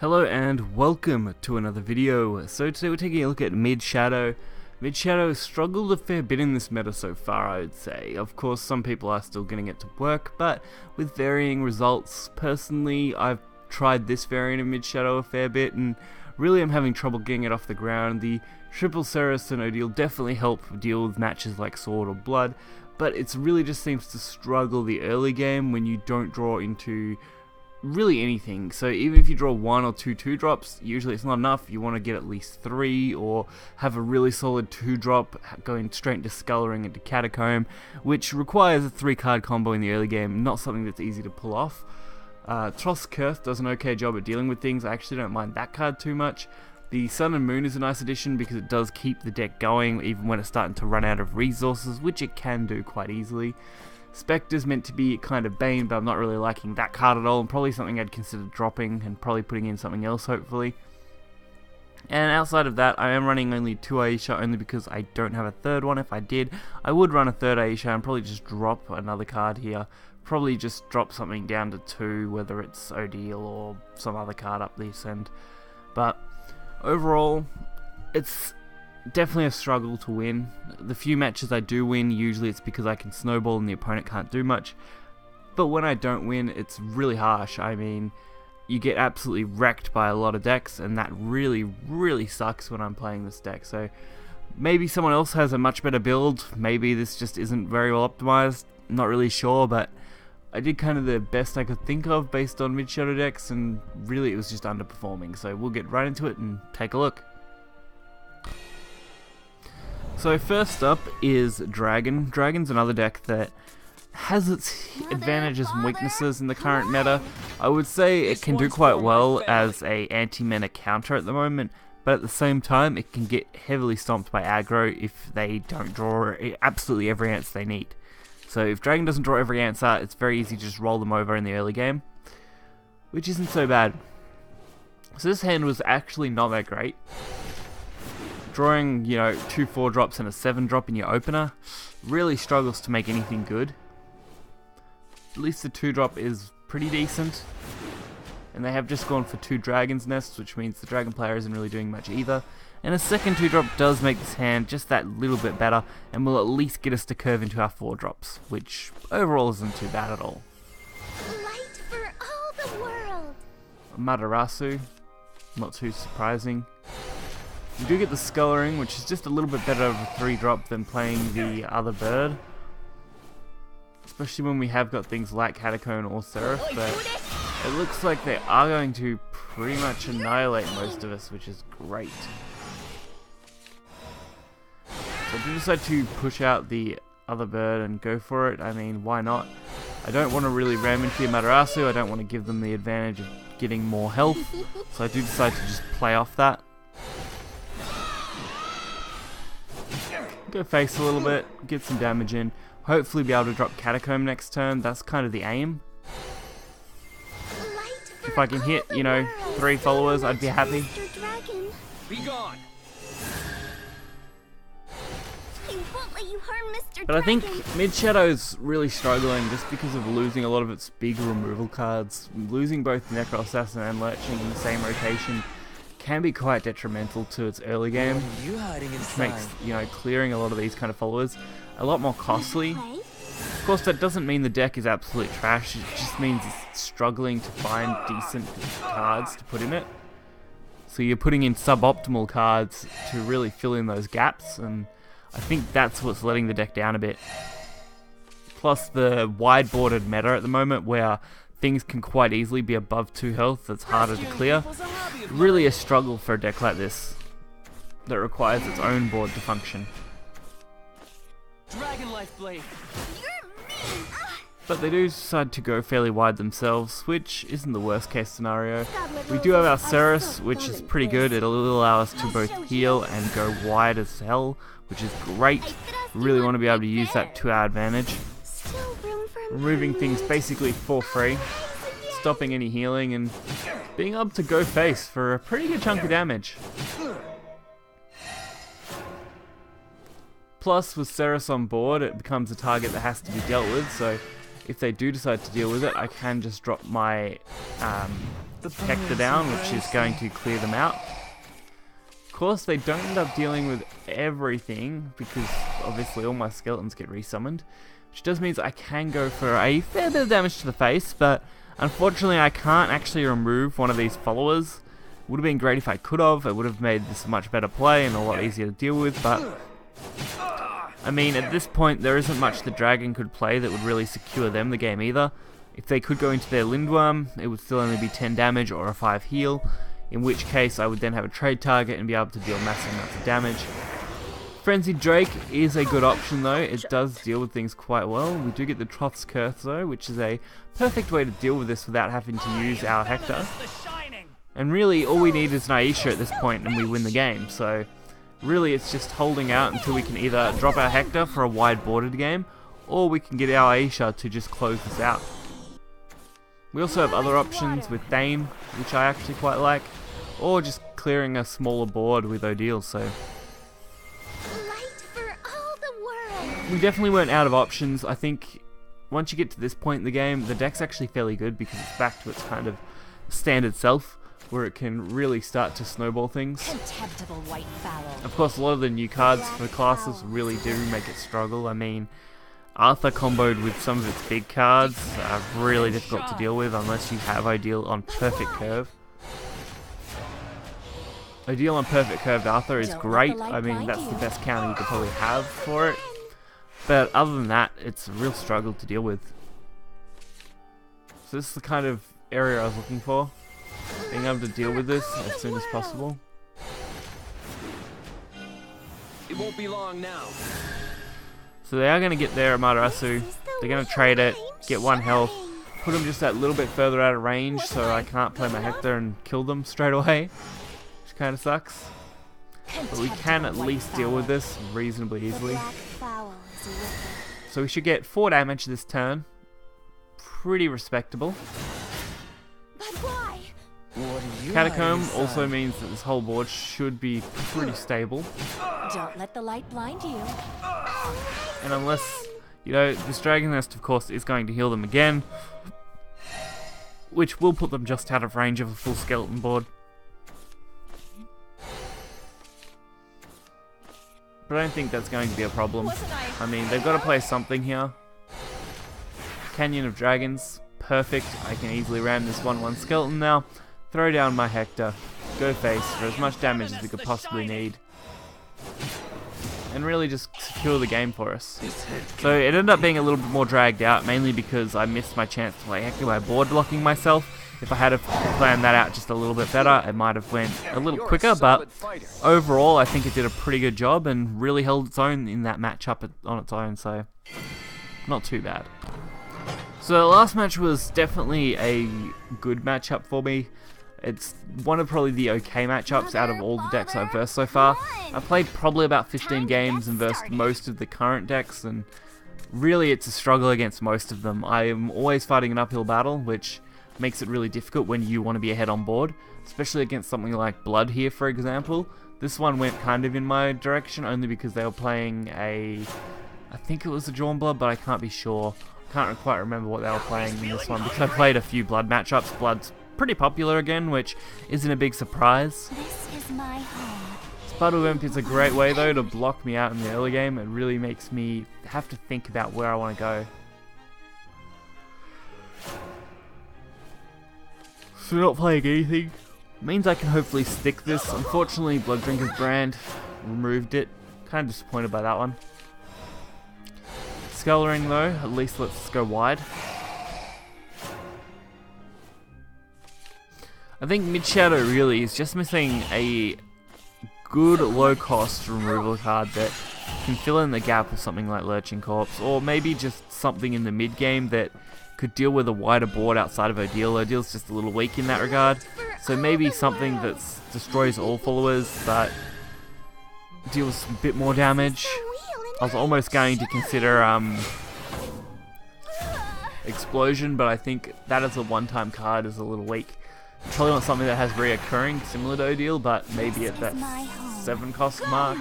Hello and welcome to another video. So today we're taking a look at Mid-Shadow. Mid-Shadow has struggled a fair bit in this meta so far, I would say. Of course, some people are still getting it to work, but with varying results. Personally, I've tried this variant of Mid-Shadow a fair bit, and really I'm having trouble getting it off the ground. The triple Ceres and Odile definitely help deal with matches like Sword or Blood, but it really just seems to struggle the early game when you don't draw into really anything. So even if you draw 1 or 2 2-drops, usually it's not enough. You want to get at least 3 or have a really solid 2-drop going straight into Sculling into Catacomb, which requires a 3-card combo in the early game, not something that's easy to pull off. Tross Kurth does an okay job at dealing with things. I actually don't mind that card too much. The Sun and Moon is a nice addition because it does keep the deck going even when it's starting to run out of resources, which it can do quite easily. Spectre's meant to be kind of Bane, but I'm not really liking that card at all, and probably something I'd consider dropping and probably putting in something else, hopefully. And outside of that, I am running only 2 Aisha, only because I don't have a third one. If I did, I would run a third Aisha and probably just drop another card here. Probably just drop something down to 2, whether it's Odile or some other card up this end. But overall, it's definitely a struggle to win. The few matches I do win, usually it's because I can snowball and the opponent can't do much. But when I don't win, it's really harsh. I mean, you get absolutely wrecked by a lot of decks, and that really sucks when I'm playing this deck. So maybe someone else has a much better build. Maybe this just isn't very well optimized. Not really sure, but I did kind of the best I could think of based on Mid-Shadow decks, and really it was just underperforming. So we'll get right into it and take a look. So first up is Dragon. Dragon's another deck that has its advantages and weaknesses in the current meta. I would say it can do quite well as a anti-mana counter at the moment, but at the same time it can get heavily stomped by aggro if they don't draw absolutely every answer they need. So if Dragon doesn't draw every answer, it's very easy to just roll them over in the early game, which isn't so bad. So this hand was actually not that great. Drawing, 2 4-drops and a 7-drop in your opener really struggles to make anything good. At least the 2-drop is pretty decent. And they have just gone for 2 Dragon's Nests, which means the Dragon player isn't really doing much either. And a second 2-drop does make this hand just that little bit better, and will at least get us to curve into our 4-drops, which overall isn't too bad at all. Light for all the world. Matarasu, not too surprising. You do get the Sculling, which is just a little bit better of a 3-drop than playing the other bird. Especially when we have got things like Catacomb or Seraph, but it looks like they are going to pretty much annihilate most of us, which is great. So I do decide to push out the other bird and go for it. I mean, why not? I don't want to really ram into Amaterasu. I don't want to give them the advantage of getting more health, so I do decide to just play off that. Go face a little bit, get some damage in, hopefully be able to drop Catacomb next turn. That's kind of the aim. If I can hit, 3 followers, I'd be happy. Be gone. I won't let you harm Mr. But I think Mid-Shadow's really struggling just because of losing a lot of its big removal cards. Losing both Necro Assassin and Lurching in the same rotation can be quite detrimental to its early game, which makes, clearing a lot of these kind of followers a lot more costly. Of course, that doesn't mean the deck is absolute trash, it just means it's struggling to find decent cards to put in it. So you're putting in suboptimal cards to really fill in those gaps, and I think that's what's letting the deck down a bit. Plus the wide-boarded meta at the moment, where things can quite easily be above 2 health that's harder to clear. Really a struggle for a deck like this that requires its own board to function. Dragon Life Blade. But they do decide to go fairly wide themselves, which isn't the worst case scenario. We do have our Ceres, which is pretty good. It'll allow us to both heal and go wide as hell, which is great. We really want to be able to use that to our advantage. Removing things basically for free, stopping any healing, and being able to go face for a pretty good chunk of damage. Plus, with Ceres on board, it becomes a target that has to be dealt with, so if they do decide to deal with it, I can just drop my Hector down, which is going to clear them out. Of course, they don't end up dealing with everything, because obviously all my skeletons get resummoned, which does mean I can go for a fair bit of damage to the face, but unfortunately I can't actually remove one of these followers. Would have been great if I could have. It would have made this a much better play and a lot easier to deal with, but I mean, at this point there isn't much the dragon could play that would really secure them the game either. If they could go into their Lindworm, it would still only be 10 damage or a 5 heal, in which case I would then have a trade target and be able to deal massive amounts of damage. Frenzied Drake is a good option though. It does deal with things quite well. We do get the Troth's Curse though, which is a perfect way to deal with this without having to use our Hector. And really, all we need is an Aisha at this point and we win the game. So really it's just holding out until we can either drop our Hector for a wide bordered game, or we can get our Aisha to just close this out. We also have other options with Thane, which I actually quite like, or just clearing a smaller board with Odile, so we definitely weren't out of options. I think once you get to this point in the game, the deck's actually fairly good because it's back to its kind of standard self, where it can really start to snowball things. Of course, a lot of the new cards for the classes really do make it struggle. I mean, Arthur comboed with some of its big cards are really difficult to deal with unless you have Odile on Perfect Curve. Odile on Perfect Curved Arthur is great. I mean, that's the best counter you could probably have for it. But other than that, it's a real struggle to deal with. So this is the kind of area I was looking for. Being able to deal with this as soon as possible. It won't be long now. So they are going to get their Amaterasu. They're going to trade it, get 1 health, put them just that little bit further out of range so I can't play my Hector and kill them straight away, which kind of sucks. But we can at least deal with this reasonably easily. So we should get 4 damage this turn. Pretty respectable. Catacomb also means that this whole board should be pretty stable. Don't let the light blind you. And unless, you know, this Dragon Nest of course is going to heal them again, which will put them just out of range of a full skeleton board. But I don't think that's going to be a problem. I mean, they've got to play something here. Canyon of Dragons, perfect. I can easily ram this 1/1 skeleton now. Throw down my Hector, go face for as much damage as we could possibly need, and really just secure the game for us. So it ended up being a little bit more dragged out, mainly because I missed my chance to play Hector by board blocking myself. If I had planned that out just a little bit better, it might have went a little quicker, but overall I think it did a pretty good job and really held its own in that matchup on its own, so not too bad. So the last match was definitely a good matchup for me. It's one of probably the okay matchups out of all the decks I've versed so far. I've played probably about 15 games and versed most of the current decks, and really it's a struggle against most of them. I am always fighting an uphill battle, which makes it really difficult when you want to be ahead on board, especially against something like Blood here, for example. This one went kind of in my direction only because they were playing I think it was a Drawn Blood, but I can't be sure. Can't quite remember what they were playing in this one because I played a few Blood matchups. Blood's pretty popular again, which isn't a big surprise. This is my home. Spider Wimp is a great way though to block me out in the early game. It really makes me have to think about where I want to go. So not playing anything means I can hopefully stick this. Unfortunately, Blood Drinker's Brand removed it. Kind of disappointed by that one. Scullering though, at least let's go wide. I think Mid-Shadow really is just missing a good low-cost removal card that can fill in the gap of something like Lurching Corpse, or maybe just something in the mid-game that could deal with a wider board outside of Odile. Odile's just a little weak in that regard, so maybe something that destroys all followers but deals a bit more damage. I was almost going to consider Explosion, but I think that as a one-time card is a little weak. Probably want something that has reoccurring, similar to Odile, but maybe at that 7 cost mark.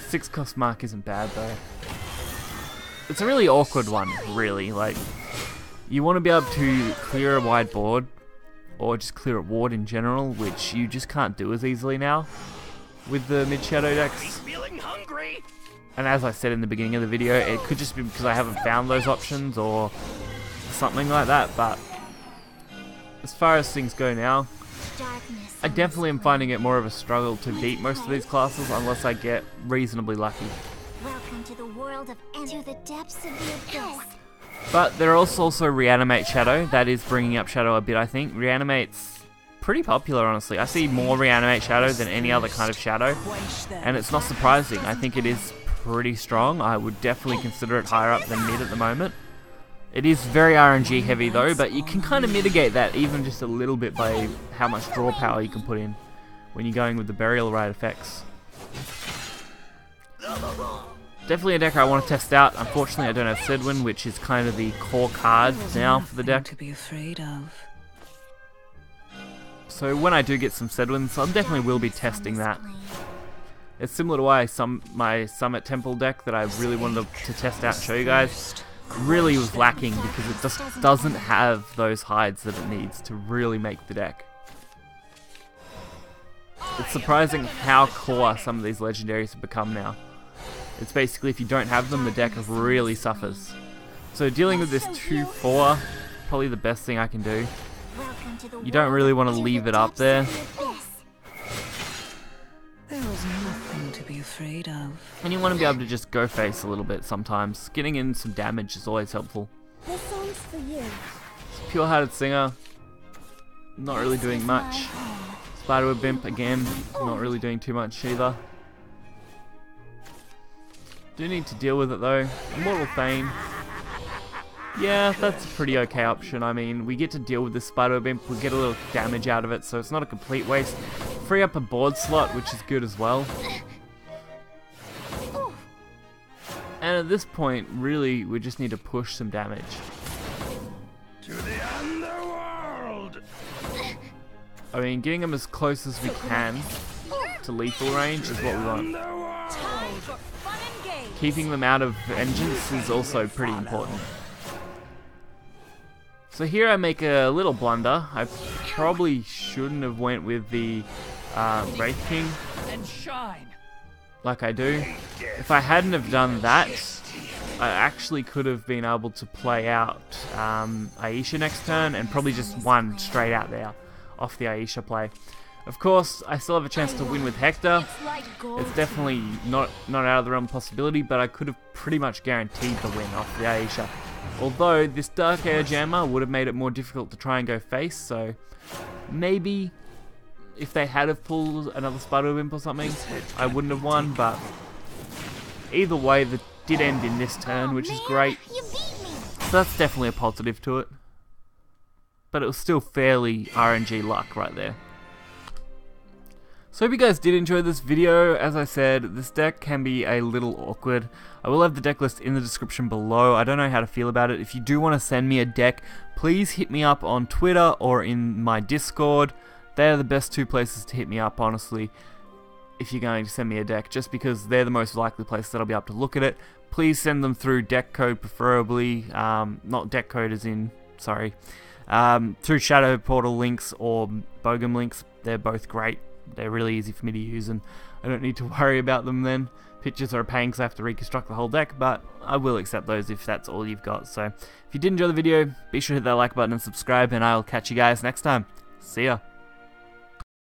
6 cost mark isn't bad though. it's a really awkward one, really. Like, you want to be able to clear a wide board, or just clear a ward in general, which you just can't do as easily now with the mid-shadow decks. And as I said in the beginning of the video, it could just be because I haven't found those options or something like that, but as far as things go now, I definitely am finding it more of a struggle to beat most of these classes unless I get reasonably lucky. Welcome to the world of to the depths of the abyss. But there is also Reanimate Shadow. That is bringing up Shadow a bit, I think. Reanimate's pretty popular, honestly. I see more Reanimate Shadow than any other kind of Shadow, and it's not surprising. I think it is pretty strong. I would definitely consider it higher up than mid at the moment. It is very RNG heavy though, but you can kind of mitigate that even just a little bit by how much draw power you can put in when you're going with the Burial Rite effects. Definitely a deck I want to test out. Unfortunately, I don't have Sedwin, which is kind of the core card now for the deck. To be afraid of. So when I do get some Sedwins, I definitely will be testing that. It's similar to why my Summit Temple deck that I really wanted to test out and show you guys really was lacking because it just doesn't have those hides that it needs to really make the deck. It's surprising how core some of these legendaries have become now. It's basically if you don't have them, the deck really suffers. So dealing with this 2/4, probably the best thing I can do. You don't really want to leave it up there. There was nothing to be afraid of. And you want to be able to just go face a little bit sometimes. Getting in some damage is always helpful. This song's for you. Pure-Hearted Singer, not really doing much. Spiderweb Imp, again, not really doing too much either. Do need to deal with it though. Immortal Thane. Yeah, that's a pretty okay option. I mean, we get to deal with this Spiderweb Imp, we get a little damage out of it, so it's not a complete waste. Free up a board slot, which is good as well. And at this point, really, we just need to push some damage. To the underworld! I mean, getting them as close as we can to lethal range is what we want. Keeping them out of Vengeance is also pretty important. So here I make a little blunder. I probably shouldn't have went with the Wraith King like I do. If I hadn't have done that, I actually could have been able to play out Aisha next turn and probably just won straight out there off the Aisha play. Of course, I still have a chance to win with Hector. It's definitely not out of the realm of possibility, but I could have pretty much guaranteed the win off the Aisha. Although this Dark Air Jammer would have made it more difficult to try and go face, so maybe if they had have pulled another Spiderweb Imp or something, I wouldn't have won, but either way, it did end in this turn, which is great. So that's definitely a positive to it. But it was still fairly RNG luck right there. So I hope you guys did enjoy this video. As I said, this deck can be a little awkward. I will have the deck list in the description below. I don't know how to feel about it. If you do want to send me a deck, please hit me up on Twitter or in my Discord. They're the best two places to hit me up, honestly, if you're going to send me a deck, just because they're the most likely place that I'll be able to look at it. Please send them through deck code, preferably. Not deck code as in, sorry. Through Shadow Portal links or Bogum links. They're both great. They're really easy for me to use, and I don't need to worry about them then. Pictures are a pain because I have to reconstruct the whole deck, but I will accept those if that's all you've got. So if you did enjoy the video, be sure to hit that like button and subscribe, and I'll catch you guys next time. See ya.